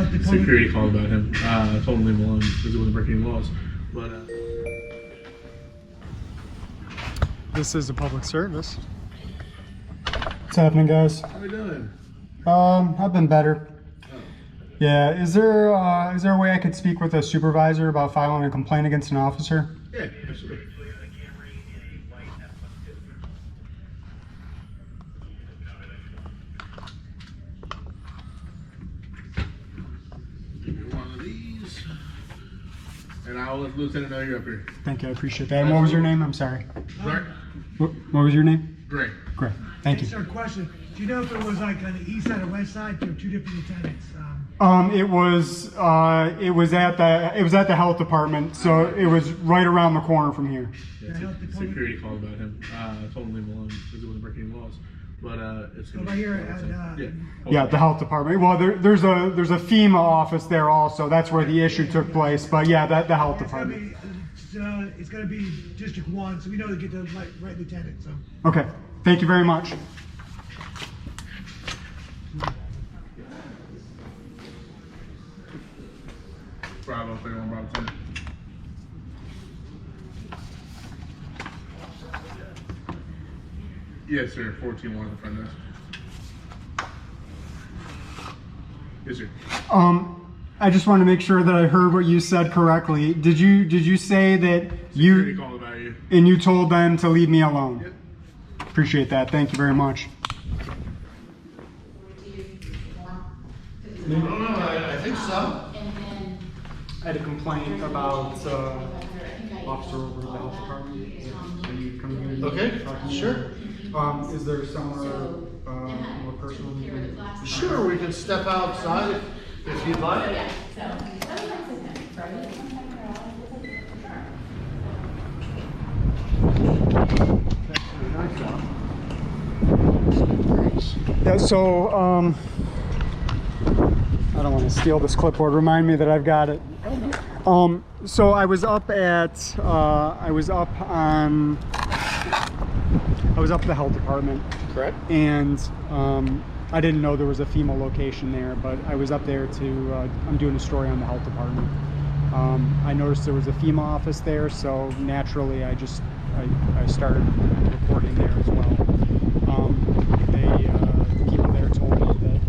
security call about him. I told him to leave him alone because he wasn't breaking any laws. But this is a public service. What's happening, guys? how are you doing? I've been better. Yeah, is there a way I could speak with a supervisor about filing a complaint against an officer? Yeah, absolutely. One of these, and I'll let Lieutenant know you're up here. Thank you, I appreciate that. And what was your name? I'm sorry. Greg. What was your name? Greg. Greg. Thank you. Sir, question. Do you know if it was like on the east side or west side? There were two different lieutenants. It was at the health department, so it was right around the corner from here. Yeah, security called about him. I told him to leave him alone because he wasn't breaking any laws. But it's So right here at Yeah, the health department. Well, there's a FEMA office there also. That's where the issue took place. But yeah, the health department. it's gonna be District 1, so we know to get the right lieutenant. So. Okay. Thank you very much. Bravo, 31, Bravo 10. Yes, sir. 14-1 at the front desk. Yes, sir. I just want to make sure that I heard what you said correctly. Did you say that Security called about you. and you told them to leave me alone? Yep. Appreciate that. Thank you very much. No, I think so. I had a complaint about officer over the health department. Are you coming here? Okay, sure. Is there somewhere more personal? Sure, we can step outside if you'd like. Yeah, so I don't want to steal this clipboard. Remind me that I've got it. So I was up at the health department. Correct. And I didn't know there was a FEMA location there, but I was up there to, I'm doing a story on the health department. I noticed there was a FEMA office there, so naturally I started reporting there as well. The people there told me that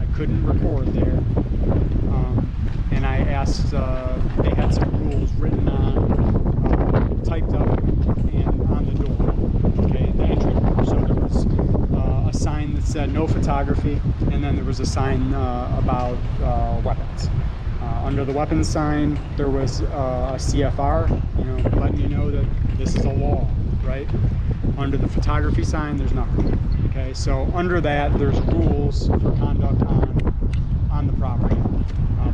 I couldn't record there. And I asked, they had some rules written on, typed up and on the door, okay, the entry door. So there was a sign that said no photography, and then there was a sign about weapons. Under the weapons sign, there was a CFR, letting you know that this is a law, right? Under the photography sign, there's nothing. Okay, so under that, there's rules for conduct on the property.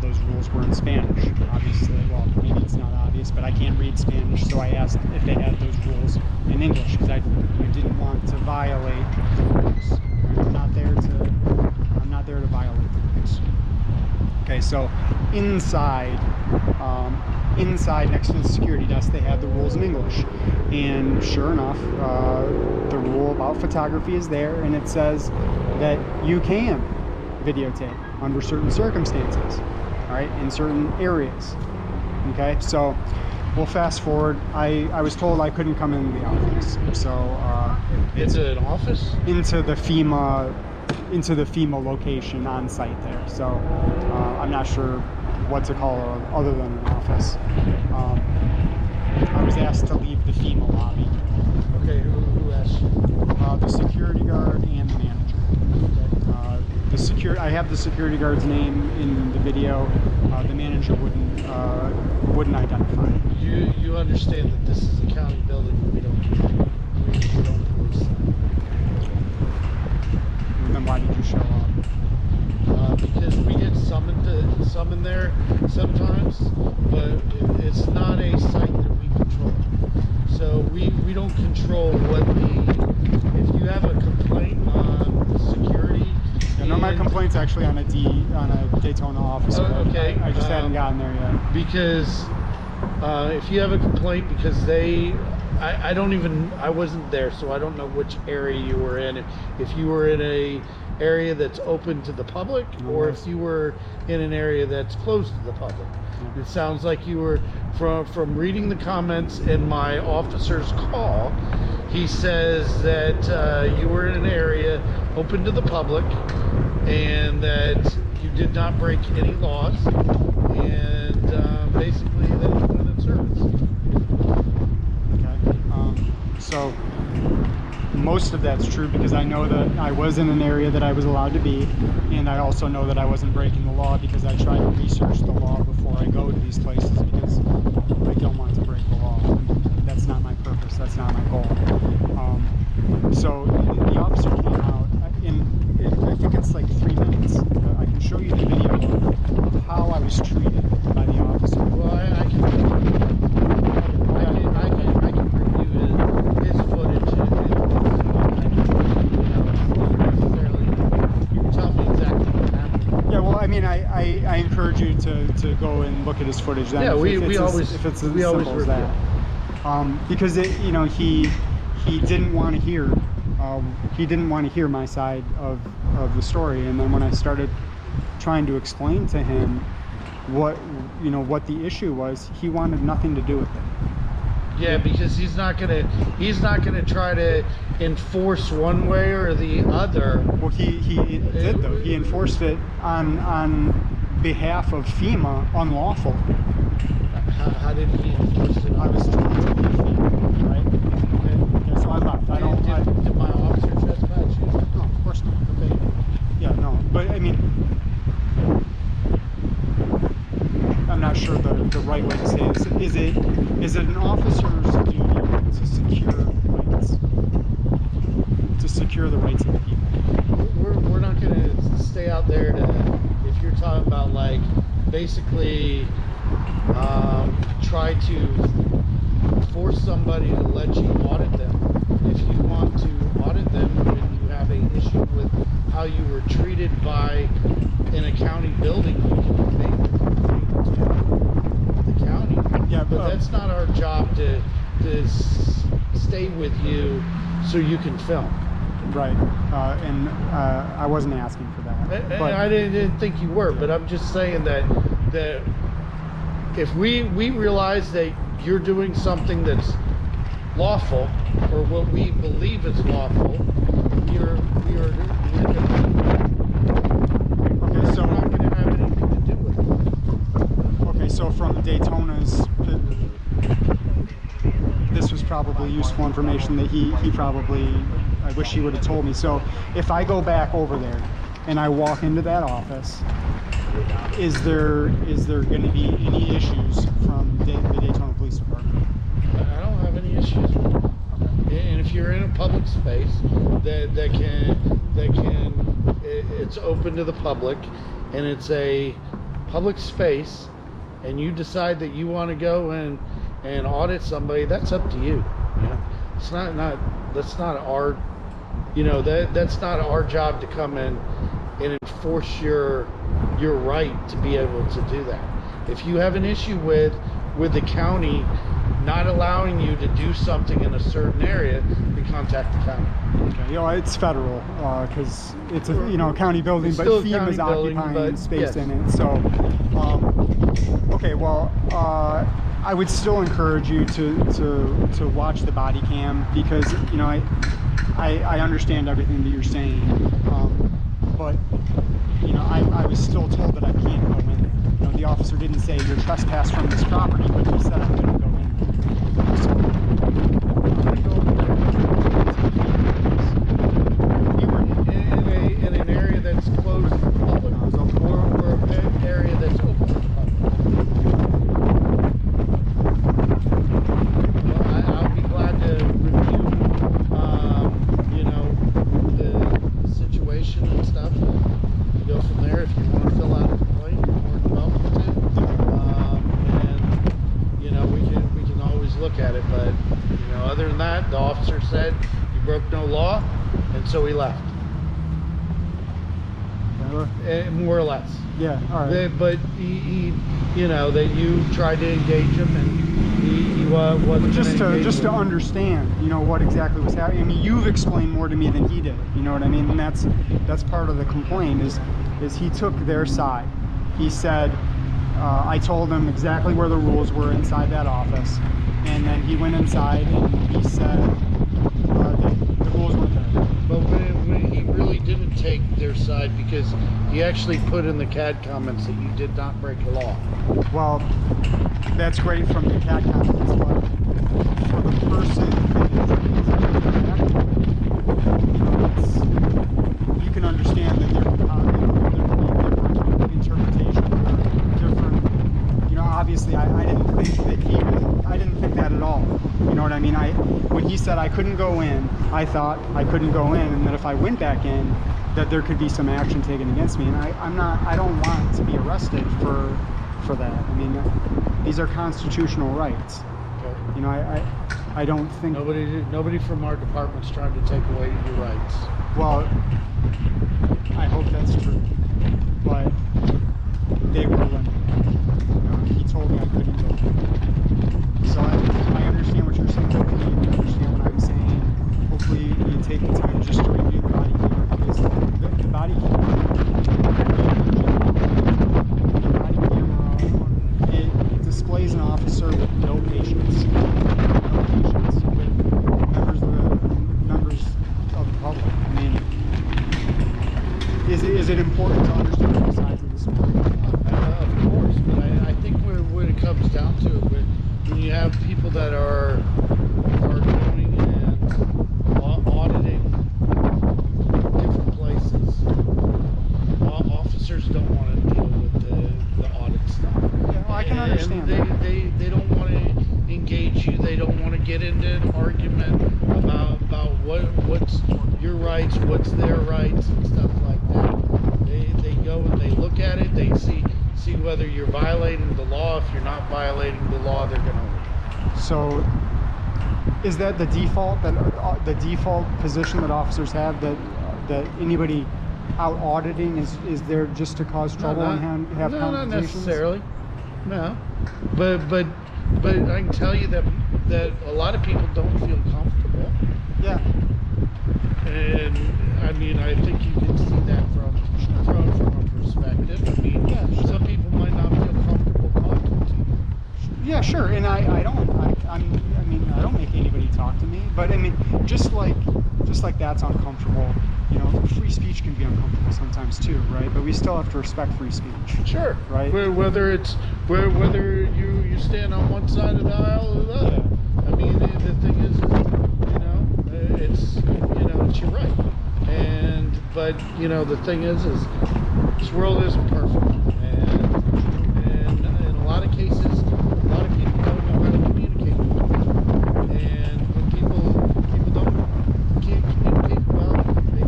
Those rules were in Spanish, obviously. Well, maybe it's not obvious, but I can't read Spanish, so I asked if they had those rules in English because I didn't want to violate the rules. I'm not there to violate the rules. Okay, so inside next to the security desk, they had the rules in English, and sure enough, the rule about photography is there, and it says that you can videotape under certain circumstances, all right, in certain areas. Okay, so we'll fast forward. I was told I couldn't come into the office, so Into an office? into the FEMA location on site there. So I'm not sure what to call it other than an office. I was asked to leave the FEMA lobby. Okay, who asked you? The security guard and the manager. Okay. I have the security guard's name in the video. The manager wouldn't identify. You understand that this is a county building. We don't police that. Then why did you show up? Because we get summoned there sometimes, but it's not a site that we control. So we don't control if you have a complaint on security. I know my complaint's actually on a Daytona officer. Oh, okay. I just haven't gotten there yet. Because if you have a complaint, because I wasn't there, so I don't know which area you were in. If you were in a area that's open to the public, or if you were in an area that's closed to the public. It sounds like you were, from reading the comments in my officer's call, he says that you were in an area open to the public and that you did not break any laws, and basically that you wanted service. Okay. So most of that's true, because I know that I was in an area that I was allowed to be, and I also know that I wasn't breaking the law, because I try to research the law before I go to these places, because I don't want to break the law. That's not my purpose. That's not my goal. So the officer came out I think it's like 3 minutes. I can show you the video of how I was treated by the officer. Well, I can review his footage. You can tell me exactly what happened. Yeah, well, I mean, I encourage you to go and look at his footage. Then, yeah, we always simple as that. Because he didn't want to hear my side of the story, and then when I started trying to explain to him what the issue was, he wanted nothing to do with it. Yeah, because he's not gonna try to enforce one way or the other. Well, he did, though. He enforced it on behalf of FEMA unlawful. How did he enforce it? I was told to leave FEMA, right? Okay, so I left. Did my officer trespass you? No, of course not. Okay. Yeah, no. But I mean, I'm not sure the right way to say this. Is it an officer's duty to secure the rights of the people? We're not gonna stay out there to, if you're talking about like basically try to force somebody to let you audit them. If you want to audit them and you have an issue with how you were treated in a county building, you can make the complaint to the county. Yeah, but that's not our job to stay with you so you can film. Right, and I wasn't asking for that. But I didn't think you were, but I'm just saying that if we realize that you're doing something that's lawful, or what we believe is lawful, we're not going to have anything to do with it. Okay, so from Daytona's, this was probably useful information that he probably, I wish he would have told me. So if I go back over there and I walk into that office, is there going to be any issues from the Daytona Police Department? I don't have any issues with it. Okay. And if you're in a public space it's open to the public, and it's a public space, and you decide that you want to go and audit somebody, that's up to you. Yeah. It's not that's not our, that's not our job to come in and enforce your right to be able to do that. If you have an issue with the county not allowing you to do something in a certain area, you contact the county. Okay, it's federal, because it's a county building, but FEMA's occupying space in it. So, okay, well, I would still encourage you to watch the body cam, because I understand everything that you're saying, but I was still told that I can't go in there. The officer didn't say you're trespassed from this property, but he said I couldn't go in there. So, I'm gonna go over there. We were in an area that's closed to the public, or an area that's open to the public. Well, I'll be glad to review, the situation and stuff. Go from there. If you want to fill out a complaint, you're more than welcome to. And we can always look at it. But other than that, the officer said you broke no law, and so he left. More or less. Yeah. All right. But he that you tried to engage him, and he he wasn't Just gonna engage to with me. understand, you know, what exactly was happening. I mean, you've explained more to me than he did. You know what I mean? And that's part of the complaint is he took their side. He said, I told him exactly where the rules were inside that office, and then he went inside and he said the rules weren't there. But when he really didn't take their side, because he actually put in the Cad comments that you did not break the law. Well, that's great from the Cad Comments, but for the person you can understand that there can be different interpretations or different, you know, obviously I didn't think that I didn't think that at all. You know what I mean? When he said I couldn't go in, I thought I couldn't go in, and that if I went back in, that there could be some action taken against me. And I don't want to be arrested for that. I mean, these are constitutional rights. Okay. You know, I don't think. Nobody from our department's trying to take away your rights. Well, I hope that's true, but they were limited. You know, he told me I couldn't go. So I understand what you're saying. Hopefully you understand what I'm saying. Hopefully you take the time just to review the body camera, because the body camera, it displays an officer with no patience, with members of the public. I mean, is it important to understand both sides of the story? Of course, but I think when it comes down to it, when you have people that are going and auditing different places, officers don't want to deal with the audit stuff. Yeah, well, I can understand that. They don't want to engage you. They don't want to get into an argument about what's your rights, what's their rights, and stuff like that. They go and they look at it. They see whether you're violating the law. If you're not violating the law, they're going to leave. So, is that the default position that officers have, that anybody out auditing is there just to cause trouble and have no, not conversations? necessarily. No, but I can tell you that a lot of people don't feel comfortable. Yeah. And I mean, I think you can see that from a perspective. I mean, Yeah, sure. some people might not feel comfortable talking to you. Yeah, sure. And I don't make anybody talk to me, but I mean, just like that's uncomfortable. You know, free speech can be uncomfortable sometimes too, right? But we still have to respect free speech. Sure. Right. Whether you stand on one side of the aisle or the other. Yeah. I mean, the thing is, it's your right. But the thing is this world isn't perfect, and in a lot of cases, a lot of people don't know how to communicate. And when people can't communicate well, they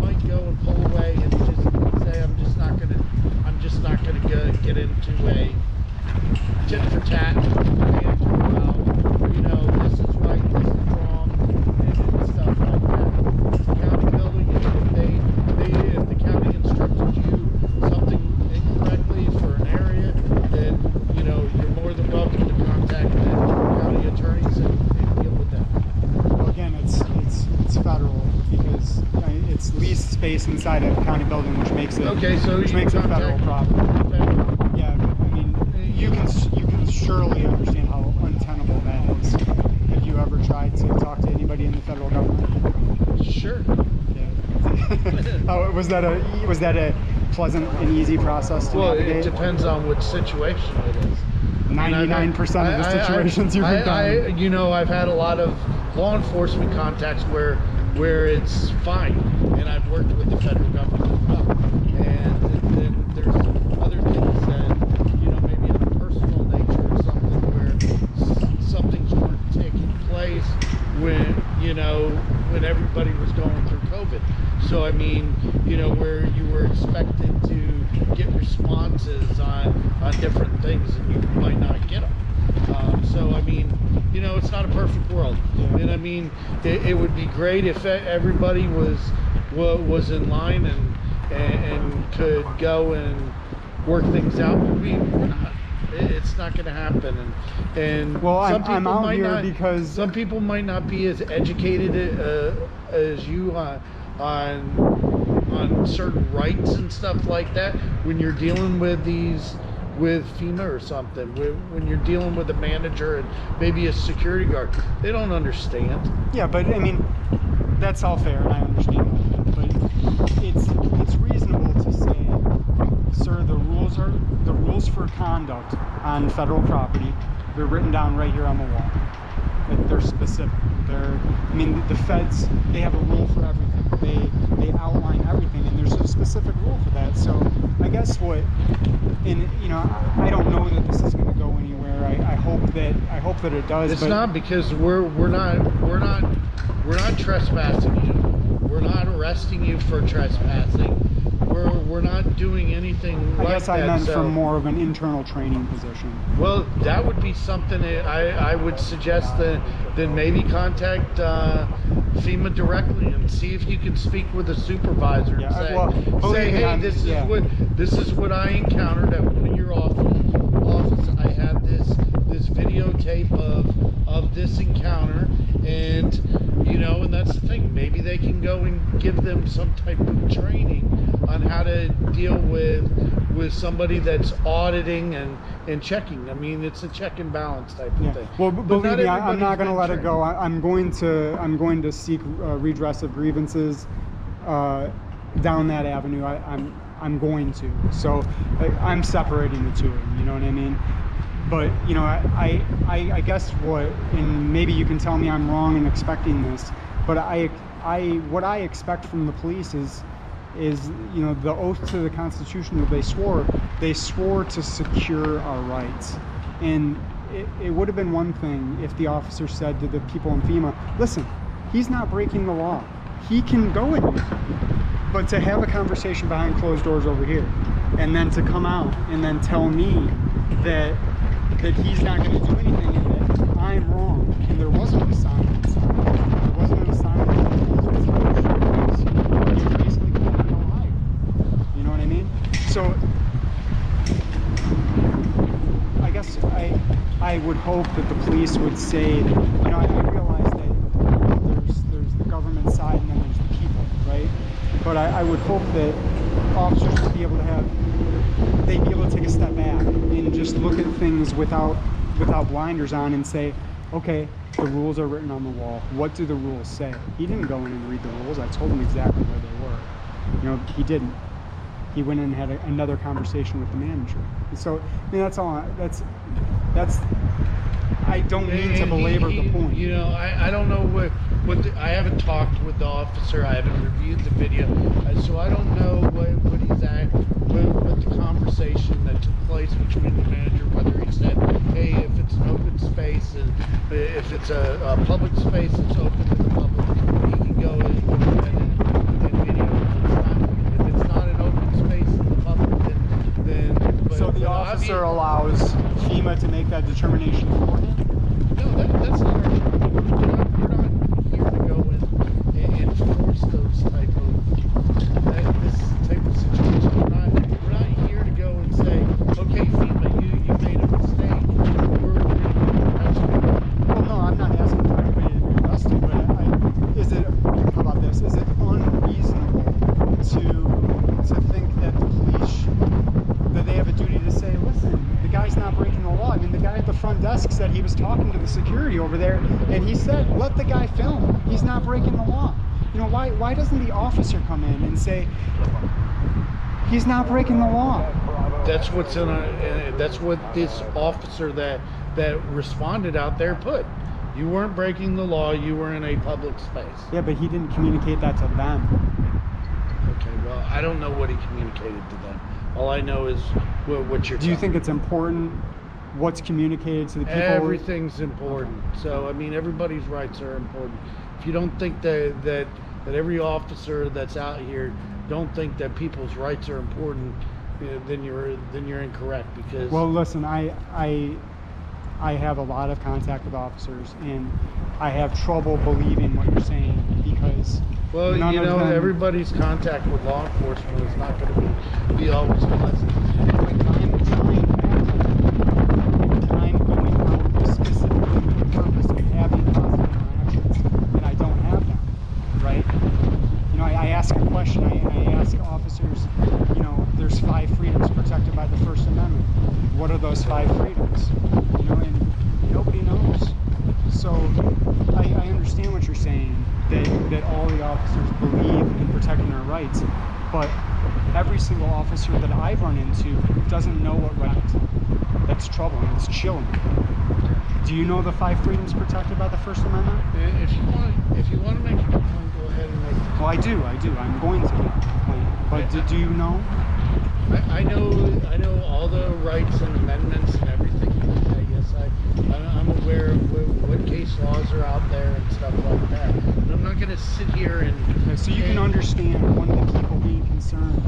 might go and pull away and just say, I'm just not gonna get into a tit for tat banter about, this is right, this is wrong, and stuff like that. The county building, if the county instructed you something incorrectly for an area, then you're more than welcome to contact the county attorneys and deal with that. Well, again, it's federal, because it's leased space inside a county building, which makes it a federal problem. Yeah, but, I mean, you can surely understand how untenable that is. Have you ever tried to talk to anybody in the federal government? Sure. Yeah. Was that a pleasant and easy process to Well, navigate? it depends on which situation it is. 99% of the situations you've been in. I've had a lot of law enforcement contacts where it's fine, and I've worked with the federal government as well. And then there's other things that, maybe of a personal nature or something, where some things weren't taking place when everybody was going through COVID. So I mean, where you were expected to get responses on different things, and you might not get them. So I mean, it's not a perfect world. Yeah. And I mean, it would be great if everybody was in line and could go and work things out. But we're not. It's not going to happen. And Well, some people I'm out might here not, because some people might not be as educated as you on certain rights and stuff like that when you're dealing with FEMA or something. When you're dealing with a manager and maybe a security guard, they don't understand. Yeah, but I mean, that's all fair, and I understand all that. But it's reasonable to say, sir, the rules for conduct on federal property. They're written down right here on the wall. Like, they're specific. I mean, the feds, they have a rule for everything. They outline everything, and there's a specific rule for that. So I guess I don't know that this is going to go anywhere. I hope that it does. It's not, because we're not trespassing you. We're not arresting you for trespassing. We're not doing anything like that. I guess I meant from more of an internal training position. Well, that would be something that I would suggest that maybe contact FEMA directly and see if you can speak with a supervisor and say, hey, this is what I encountered at one of your office. I have this videotape of this encounter, and and that's the thing. Maybe they can go and give them some type of training on how to deal with somebody that's auditing and checking. I mean, it's a check and balance type of thing. Well, believe me, I'm not going to let it go. I'm going to seek redress of grievances down that avenue. I'm going to. So I'm separating the two. You know what I mean? But I guess and maybe you can tell me I'm wrong in expecting this, but what I expect from the police is the oath to the Constitution that they swore to secure our rights. And it would have been one thing if the officer said to the people in FEMA, listen, he's not breaking the law, he can go in here. But to have a conversation behind closed doors over here, and then to come out and then tell me that he's not going to do anything, and that I'm wrong, and there wasn't an assignment. There wasn't an assignment. You're basically committing a lie. You know what I mean? So I guess I would hope that the police would say that, I realize that there's the government side and then there's the people, right? But I would hope that officers would be able to take a step back and just look at things without blinders on and say, okay, the rules are written on the wall. What do the rules say? He didn't go in and read the rules. I told him exactly where they were. He didn't. He went in and had another conversation with the manager. And so, that's all. That's. I don't mean to belabor the point. I don't know what I haven't talked with the officer. I haven't reviewed the video, so I don't know what he's at. What the conversation that took place between the manager, whether he said, hey, if it's an open space and if it's a public space that's open to the public, he can go in and video. If it's not an open space in the public, then so the officer allows FEMA to make that determination for him? No, that's not our job. We're not here to go in and enforce those type of situation. We're not here to go and say, okay, FEMA, you made a mistake. We're well, no, I'm not asking for anybody to be arrested, but how about this? Is it unreasonable to think that the police, that they have a duty to say, listen, the guy's not breaking the law? I mean, the guy at the front desk said he was talking to the security over there, and he said, let the guy film. He's not breaking the law. Why doesn't the officer come in and say, he's not breaking the law? That's what's that's what this officer that responded out there put. You weren't breaking the law. You were in a public space. Yeah, but he didn't communicate that to them. Okay, well, I don't know what he communicated to them. All I know is what you're. Do you think it's important what's communicated to the people? Everything's important. So, I mean, everybody's rights are important. If you don't think that every officer that's out here don't think that people's rights are important, then you're incorrect. Because, well, listen, I have a lot of contact with officers, and I have trouble believing what you're saying, because everybody's contact with law enforcement is not going to be always pleasant. what are those 5 freedoms? You know, and nobody knows. So I understand what you're saying, that all the officers believe in protecting our rights, but every single officer that I've run into doesn't know what right. That's troubling. It's chilling. Do you know the 5 freedoms protected by the First Amendment? If you want to make a complaint, go ahead and make it. Well, I do. I'm going to make a complaint. But do you know? I know all the rights and amendments and everything like that. Yes, I'm aware of what case laws are out there and stuff like that. But I'm not going to sit here and... So you can understand one of the people being concerned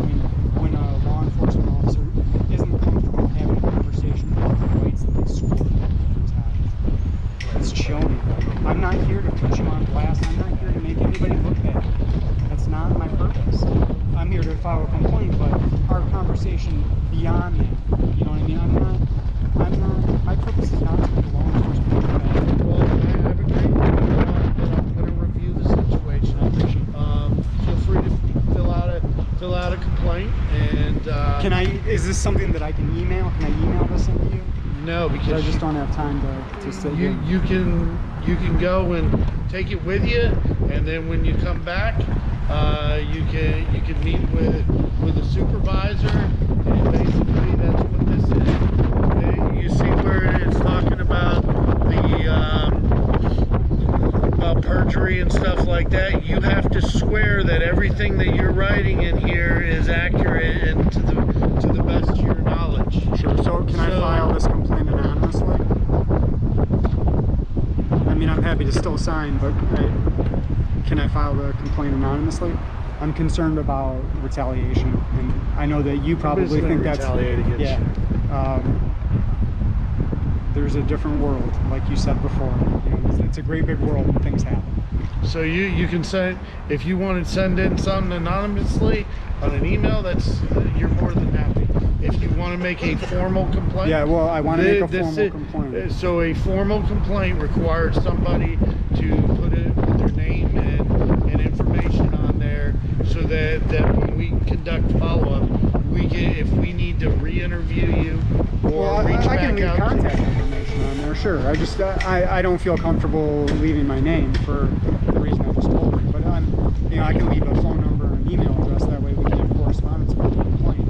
when a law enforcement officer isn't comfortable having a conversation about the rights that they swore to protect. It's chilling. I'm not here to put you on blast. I'm not here to make anybody look bad. That's not my purpose. I'm here to file a complaint, but our conversation beyond that, you know what I mean? I'm not, my purpose is not to make law enforcement look bad. Well, I have agreed with you, but I'm going to review the situation. I appreciate it. Feel free to fill out a complaint, and Can I, is this something that I can email? Can I email this into you? no, because I just don't have time to sit here. you can go and take it with you, and then when you come back, you can meet with a supervisor, and basically that's what this is. You see where it's talking about about perjury and stuff like that. You have to swear that everything that you're writing in here is accurate and to the best of your knowledge. Sure. So can I file this complaint anonymously? I mean, I'm happy to still sign, but can I file the complaint anonymously? I'm concerned about retaliation, and I know that you probably think that's against you. There's a different world, like you said before. You know, it's a great big world, and things happen. So you can send, if you want to send in something anonymously on an email, that's you're more than happy. If you want to make a formal complaint, Yeah, well, I want to make a formal complaint. So a formal complaint requires somebody to put their name and information on there, so that when we conduct follow-up, if we need to re-interview you or reach I back can leave out contact to you. information on there, sure. I just I don't feel comfortable leaving my name for the reason I just told you. But I can leave a phone number and email address. That way we can get correspondence about the complaint.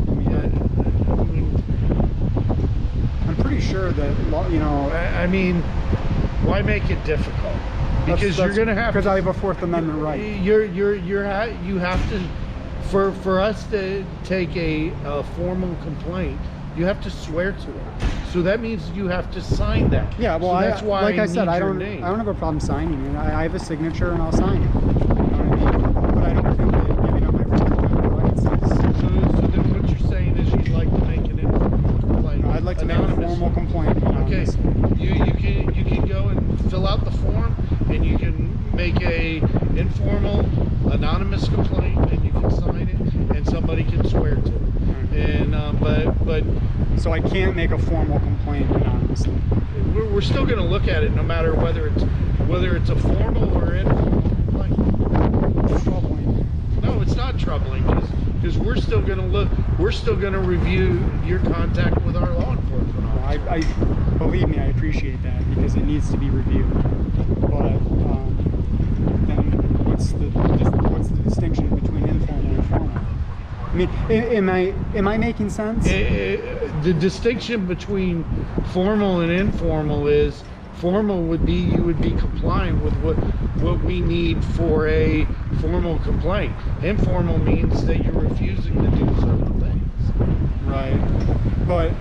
I'm pretty sure that I mean, why make it difficult? Because you're going to have because I have a Fourth Amendment right. You have to, for us to take a formal complaint, you have to swear to it. So that means you have to sign that. Yeah, well, so that's why like I said, I don't have a problem signing it. I have a signature and I'll sign it. You know what I mean? But I don't think that giving up my Fourth Amendment rights is. So then what you're saying is you'd like to make an informal complaint. I'd like to make a formal complaint. Okay, you can go and fill out the form, and you can make a informal, anonymous complaint, and you can sign it, and somebody can swear to it. And but so I can't make a formal complaint anonymously. We're still going to look at it, no matter whether it's a formal or informal complaint. It's troubling. No, it's not troubling, because we're still going to look. We're still going to review your contact with our law enforcement officer. I believe me, I appreciate that, because it needs to be reviewed. But then what's the distinction between informal and formal? I mean, am I making sense? The distinction between formal and informal is formal would be you would be compliant with what we need for a formal complaint. Informal means that you're refusing to do certain things. Right. But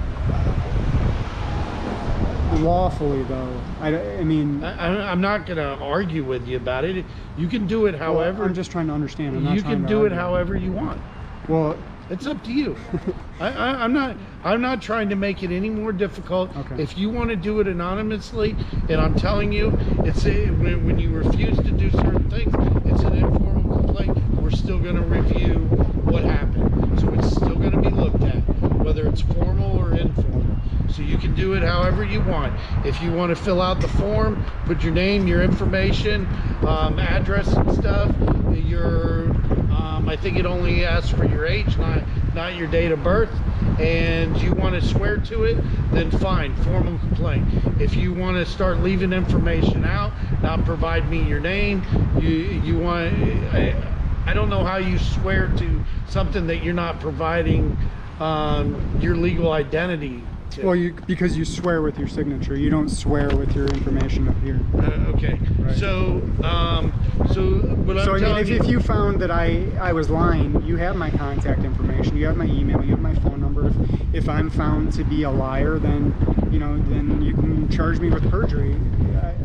lawfully, though, I mean, I'm not going to argue with you about it. You can do it however. I'm just trying to understand. I'm not you trying can to do it argue. however you want. Well, it's up to you. I'm not trying to make it any more difficult. Okay. If you want to do it anonymously, and I'm telling you, when you refuse to do certain things, it's an informal complaint. We're still going to review what happened, so it's still going to be looked at, whether it's formal or informal. So you can do it however you want. If you want to fill out the form, put your name, your information, address and stuff, I think it only asks for your age, not your date of birth. and you want to swear to it, then fine, formal complaint. If you want to start leaving information out, not provide me your name, you want, I don't know how you swear to something that you're not providing your legal identity to. Well, because you swear with your signature. You don't swear with your information up here. Okay. Right. So, what So I'm I mean, telling if you found that I was lying, you have my contact information, you have my email, you have my phone number. If I'm found to be a liar, then then you can charge me with perjury.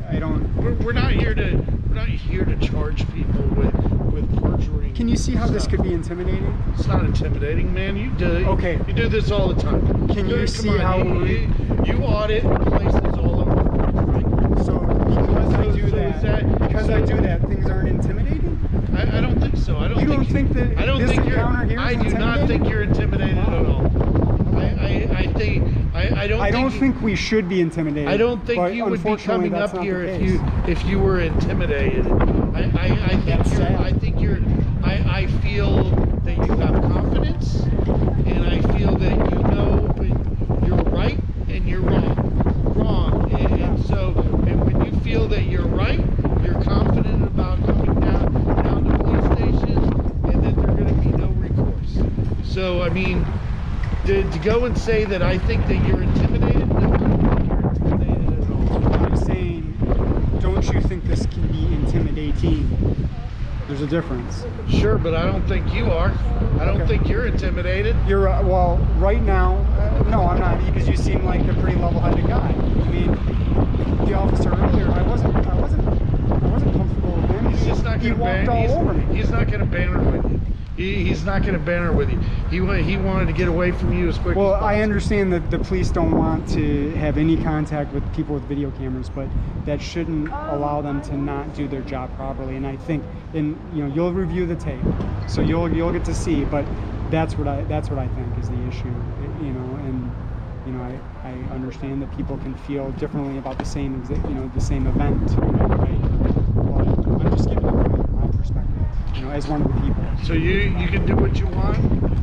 I don't. we're not here to charge people with perjury. Can you see how this could be intimidating? It's not intimidating, man. You do. Okay. You do this all the time. Can you see how you audit places all over the place, right? So because I do So that, because I do that, things aren't intimidating? I don't think so. I don't. You don't think that I don't this think you're. encounter here is I do not intimidating? think you're intimidated at all. I think. I don't think we should be intimidated. I don't think but you would be unfortunately, coming that's up not here the if case. you were intimidated. I think That's you're. sad. I think you're. I feel that you have confidence, and I feel that you know you're right and you're wrong. And so, and when you feel that you're right, you're confident about coming down to police stations, and that there's going to be no recourse. So, I mean, to go and say that I think that you're intimidated, no, I don't think you're intimidated at all. I'm saying, don't you think this can be intimidating? There's a difference. Sure, but I don't think you are. I don't think you're intimidated. You're well, right now, no, I'm not, because you seem like a pretty level-headed guy. I mean, the officer earlier, I wasn't comfortable with him. He's just not He going to walked all over me. He's not going to banter with you. He's not going to banter with you. He wanted to get away from you as quick Well, as possible. I understand that the police don't want to have any contact with people with video cameras, but that shouldn't allow them to not do their job properly. And I think, you'll review the tape, so you'll get to see. But that's what I think is the issue. I understand that people can feel differently about the same event, right? But I'm just giving you my perspective, as one of the people. So you can do what you want.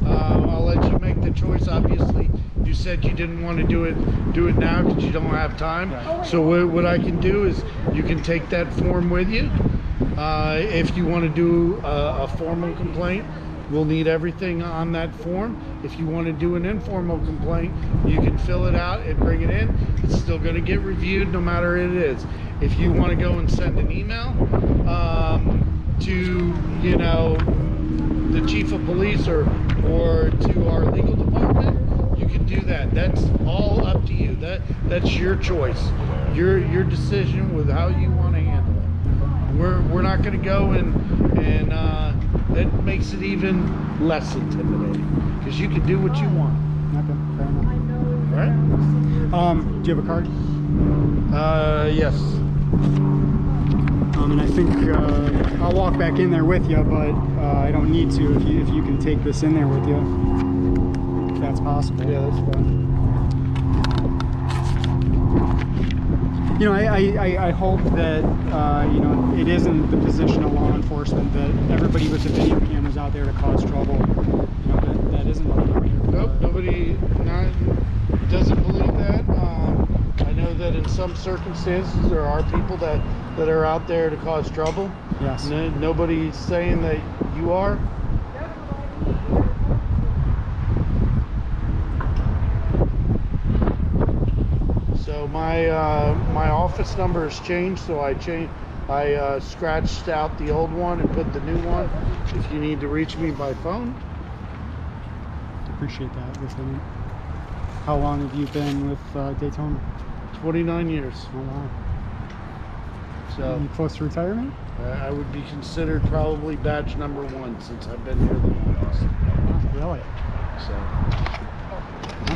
I'll let you make the choice. Obviously, you said you didn't want to do it now because you don't have time. Right. So what I can do is you can take that form with you. If you want to do a formal complaint, we'll need everything on that form. If you want to do an informal complaint, you can fill it out and bring it in. It's still going to get reviewed no matter it is. If you want to go and send an email to the chief of police or to our legal department, you can do that. That's all up to you. That's your choice, your decision with how you want to handle it. We're not going to go and that makes it even less intimidating because you can do what you want. Okay, fair enough. All right? Do you have a card? Yes. And I think I'll walk back in there with you, but I don't need to if you can take this in there with you, if that's possible. Yeah, that's fine. I hope that it isn't the position of law enforcement that everybody with the video cameras out there to cause trouble. That isn't what we're here for. Nope, nobody doesn't believe that. I know that in some circumstances there are people that are out there to cause trouble. Yes. Nobody's saying that you are. So my office number has changed, so I scratched out the old one and put the new one. If you need to reach me by phone. Appreciate that, Lieutenant. How long have you been with Daytona? 29 years. Oh wow. So You close to retirement? I would be considered probably badge number 1 since I've been here the longest. Oh, really? So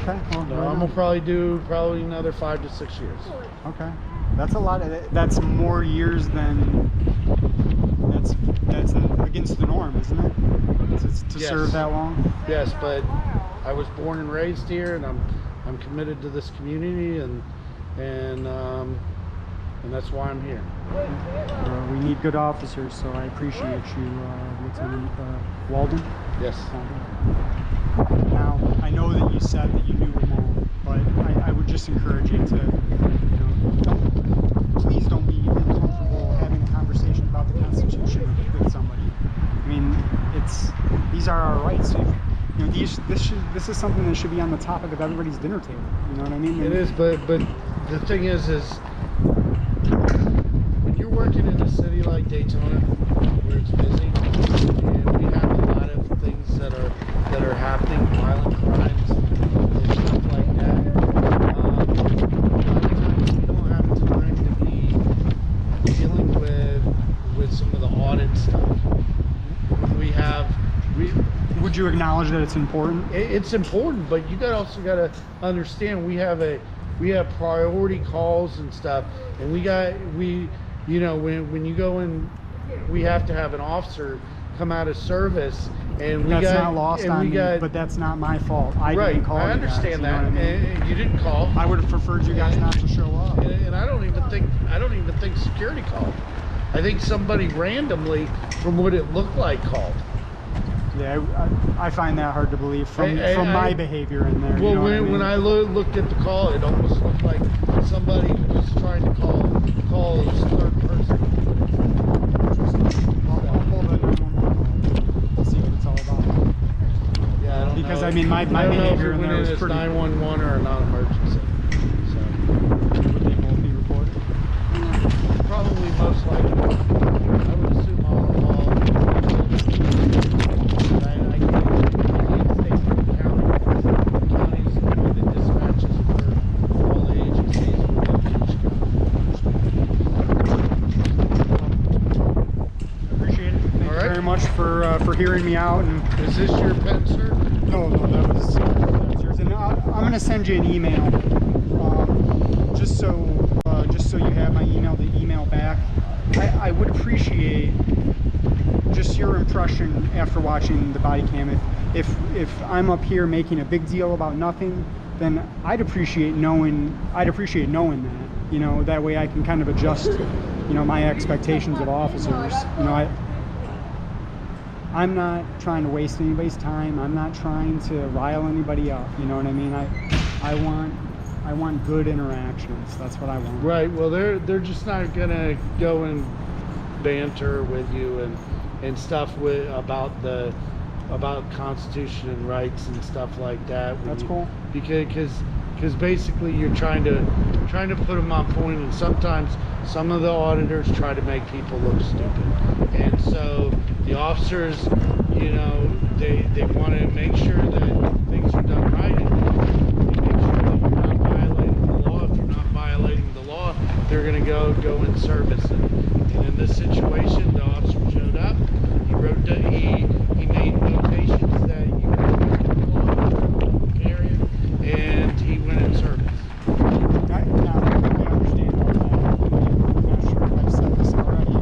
Okay. Well, right I'm on. gonna probably do another 5 to 6 years. Okay. That's a lot. That's more years than. That's against the norm, isn't it? To Yes. serve that long. Yes, but I was born and raised here, and I'm committed to this community, and that's why I'm here. We need good officers, so I appreciate you, Lieutenant Walden. Yes. Walden. Now, I know that you said that you knew them all, but I would just encourage you to, please don't be uncomfortable having a conversation about the Constitution with somebody. I mean, these are our rights. This is something that should be on the topic of everybody's dinner table. You know what I mean? It is, but the thing is when you're working in a city like Daytona, where it's busy, and we have a lot of things that are happening, violent crimes and stuff like that. A lot of times we don't have time to be dealing with some of the audit stuff. Would you acknowledge that it's important? It's important, but you also got to understand we have priority calls and stuff, and when you go in, we have to have an officer come out of service, and that's not lost on me, but that's not my fault. I didn't call. I understand you guys, that. And you didn't call. I would have preferred you guys not to show up. And I don't even think security called. I think somebody randomly, from what it looked like, called. Yeah, I find that hard to believe from my behavior in there. Well, when I looked at the call, it almost looked like somebody was trying to call a third person. I'll pull the 911 and see what it's all about. Yeah, I don't know. Because I mean, my behavior in there was pretty. 911 or a non-emergency. So Would they both be reported? probably most likely. I would assume all. I can't say for the county. The county's the one that dispatches for all the agencies within each county. Appreciate it. Thank you very much for hearing me out. And Is this your pen, sir? no, that was yours. And I'm going to send you an email, just so you have my email to email back. I would appreciate just your impression after watching the body cam. If I'm up here making a big deal about nothing, then I'd appreciate knowing that. That way I can kind of adjust, my expectations of officers. I'm not trying to waste anybody's time. I'm not trying to rile anybody up. You know what I mean? I want good interactions. That's what I want. Right. Well, they're just not gonna go and banter with you and stuff about Constitution and rights and stuff like that. That's cool. Because basically you're trying to put them on point, and sometimes some of the auditors try to make people look stupid, and so the officers, they want to make sure that things are done right, and make sure that you're not violating the law. If you're not violating the law, they're going to go in service. And in this situation, the officer showed up. He made notations that you were breaking the law area, and he went in service. I understand all that. I'm not sure if I've said this already,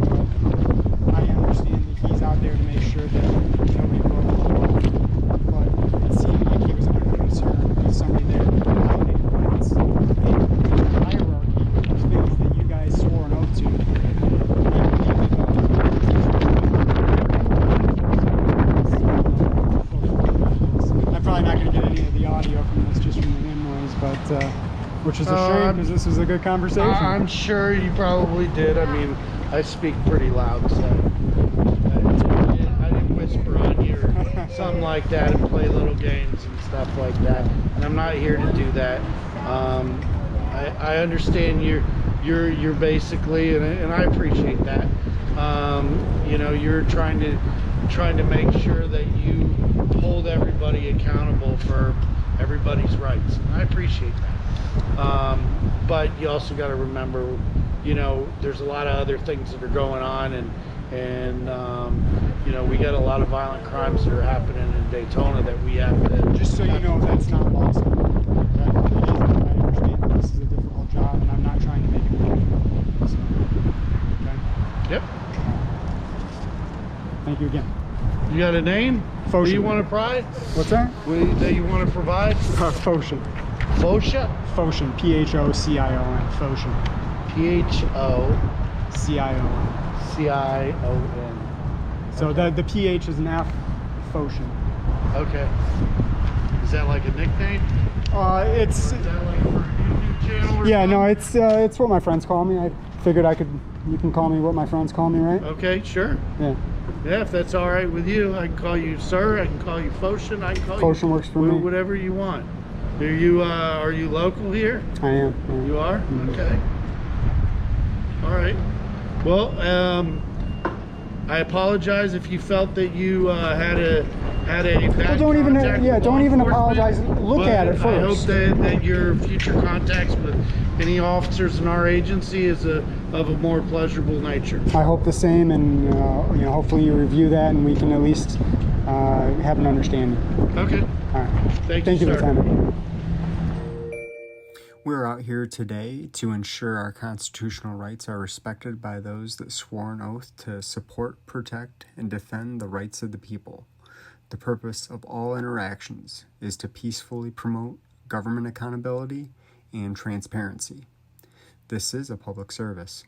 but I understand that he's out there to make sure that nobody broke the law. But it seemed like he was under concern with somebody there violating rights. The hierarchy of things that you guys swore an oath to. I'm probably not going to get any of the audio from this, just from the wind noise, but which is a shame because this was a good conversation. I'm sure you probably did. I mean, I speak pretty loud, so I didn't whisper on you or something like that and play little games and stuff like that. And I'm not here to do that. I understand you're basically, and I appreciate that. You're trying to make sure that you hold everybody accountable for everybody's rights. And I appreciate that. But you also got to remember, there's a lot of other things that are going on, and we got a lot of violent crimes that are happening in Daytona that we have to. Just so you know, that's not lost on me. Okay? I understand that this is a difficult job, and I'm not trying to make it work. So, okay? Yep. Thank you again. You got a name? Foshin. Do you want to provide? What's that? That you want to provide? Foshin. Fosha? Foshin. P-H-O-C-I-O-N. Foshin. P-H-O-C-I-O-N. So the P-H is an F. Foshin. Okay. that like a nickname? It's Or is that like for a YouTube channel or yeah, no, something? it's what my friends call me. I figured you can call me what my friends call me, right? Okay, sure. Yeah. Yeah, if that's all right with you, I can call you sir. I can call you Foshin. I can call Foshin you works for me. whatever you want. Are you local here? I am. Yeah. You are? Mhm. Okay. All right. Well, I apologize if you felt that you had a bad Well, don't even contact with law don't even enforcement, apologize. Look but at it I hope first. that your future contacts with any officers in our agency is of a more pleasurable nature. I hope the same, and hopefully you review that, and we can at least have an understanding. Okay. All right. Thank you you, for the sir. time. We're out here today to ensure our constitutional rights are respected by those that swore an oath to support, protect, and defend the rights of the people. The purpose of all interactions is to peacefully promote government accountability and transparency. This is a public service.